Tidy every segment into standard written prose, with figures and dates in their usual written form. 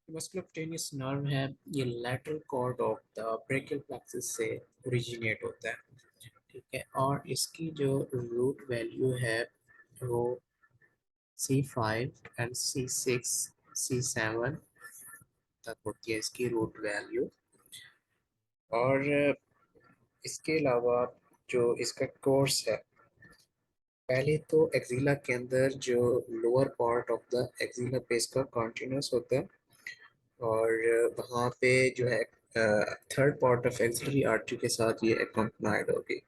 Musculocutaneous nerve है, ये lateral cord of the brachial plexus से ओरिजिनेट होता है। ठीक है, और इसकी जो रूट वैल्यू है वो C5 एंड C6 C7 तक होती है इसकी रूट वैल्यू। और इसके अलावा जो इसका कोर्स है, पहले तो एक्सिला के अंदर जो lower part of the axilla base का कॉन्टिन्यूस होता है, और वहाँ पे जो है third part of axillary artery के साथ ये अकम्पनाइड होगी।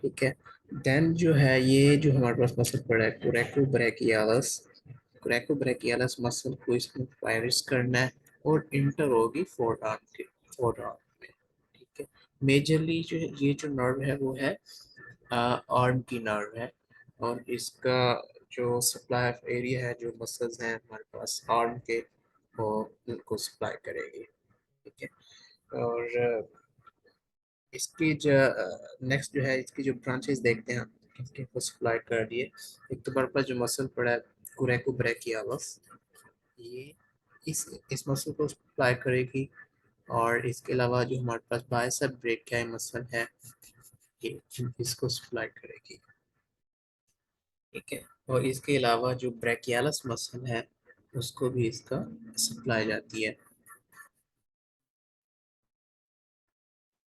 ठीक है, देन जो है ये जो हमारे पास मसल पड़ा है कोरेकोब्रेकियालस मसल को इसमें पायरिस करना है और इंटर होगी फोर आर्म में। ठीक है, मेजरली जो ये जो नर्व है वो है आर्म की नर्व है, और इसका जो सप्लाई ऑफ एरिया है, जो मसल्स हैं हमारे पास आर्म के, वो उनको सप्लाई करेगी। ठीक है, और इसकी जो नेक्स्ट जो है इसकी जो ब्रांचेस देखते हैं हम, इसके को सप्लाई कर दिए। एक तो हमारे पास जो मसल पड़ा है कोरेकोब्रेकियालस, ये इस मसल को सप्लाई करेगी, और इसके अलावा जो हमारे पास बाइसेप ब्रेकियाई मसल है, ये इसको सप्लाई करेगी। ठीक है, और इसके अलावा जो ब्रेकियालस मसल है उसको भी इसका सप्लाई जाती है।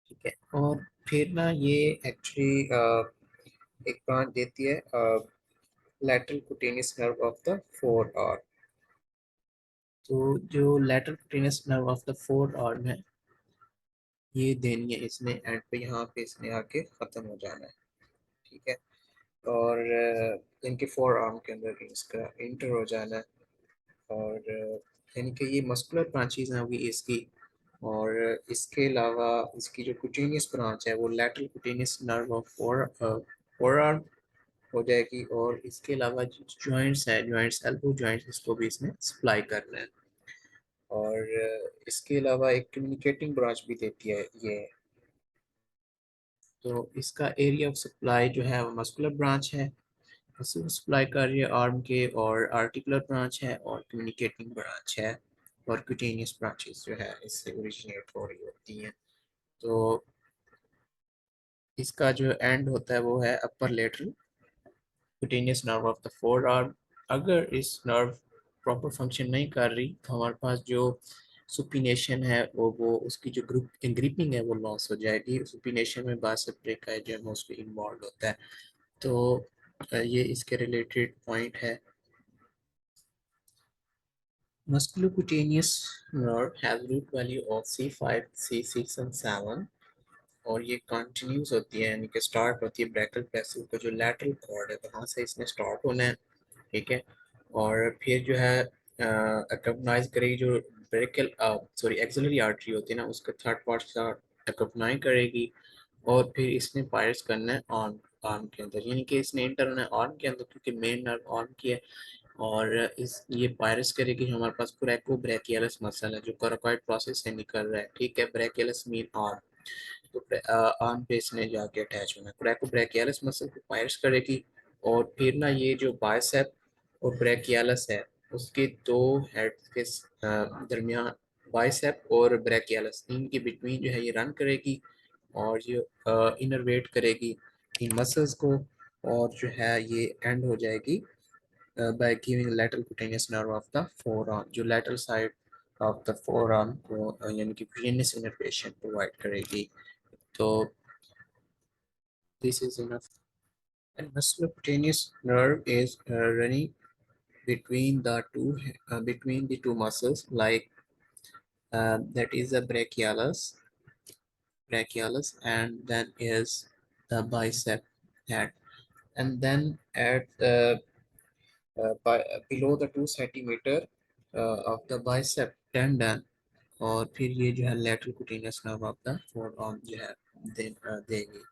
ठीक है, और फिर ना ये एक्चुअली एक ब्रांच देती है lateral cutaneous nerve of the forearm। तो जो lateral cutaneous nerve of the forearm है, ये देनी है इसने एंड पे, यहाँ पे इसने आके ख़त्म हो जाना है। ठीक है, और इनके फोर आर्म के अंदर इसका इंटर हो जाना है, और यानी कि ये मस्कुलर ब्रांचेज हैं होगी इसकी। और इसके अलावा इसकी जो कुटेनियस ब्रांच है वो lateral cutaneous nerve of four arm हो जाएगी, और इसके अलावा जॉइंट्स है, जॉइंट्स एल्बो जॉइंट्स, इसको भी इसने सप्लाई करना है। और इसके अलावा एक कम्युनिकेटिंग ब्रांच भी देती है ये। तो इसका एरिया ऑफ सप्लाई जो है वो मस्कुलर ब्रांच है, इसको सप्लाई कर रही है आर्म के, और आर्टिकुलर ब्रांच है और कम्युनिकेटिंग ब्रांच है, और क्यूटेनियस ब्रांचेस जो है इससे ओरिजिनेट हो रही होती हैं। तो इसका जो एंड होता है वो है upper lateral cutaneous nerve of the forearm. अगर इस नर्व प्रॉपर फंक्शन नहीं कर रही तो हमारे पास जो सुपिनेशन है वो उसकी जो ग्रुप ग्रिपिंग है वो लॉस हो जाएगी। सुपिनेशन में बाइसेप ब्रेकियाई जो है मोस्टली इन्वॉल्व होता है। तो ये इसके रिलेटेड पॉइंट है। Musculocutaneous nerve has root value of C5, C6 and 7, और ये कंटिन्यूस होती है, यानी कि स्टार्ट होती है ब्रैकियल प्लेक्सस का जो लैटरल कॉर्ड है वहाँ से इसने स्टार्ट होना है। ठीक है, और फिर जो है अकम्पनाइज करेगी जो ब्रेकियल सॉरी एक्सिलरी आर्टरी होती है ना, उसका थर्ड पार्ट का अकम्पनाइज करेगी, और फिर इसने पायरस करना है आर्म आर्म के अंदर, यानी कि इसने इंटर होना है आर्म के अंदर, क्योंकि मेन नर्व आर्म की है। और इस ये पायरस करेगी हमारे पास कोरेकोब्रेकियलस मसल है जो कोराकॉइड प्रोसेस से निकल रहा है। ठीक है, ब्रेकियलस मीन आर्म, तो आर्म पे इसने जाके अटैच होना है। कोरेकोब्रेकियलस मसल को पायरस करेगी, और फिर ना ये जो बाइसेप और ब्रेकियलस है उसके दो हेड के दरमियान, बाइसेप और ब्रेकियलस इनके बिटवीन जो है ये रन करेगी, और ये इनरवेट करेगी इन मसल्स को, और जो है ये एंड हो जाएगी by giving lateral cutaneous nerve of the forearm, जो lateral side of the forearm को यानी कि venous innervation प्रोवाइड करेगी। तो this is enough। And musculocutaneous nerve is running between the two muscles, like that is the brachialis, and then is the bicep head, and then at below the 2 centimeter of the bicep tendon, और फिर ये जो है lateral cutaneous nerve of the four arm जो है देगी।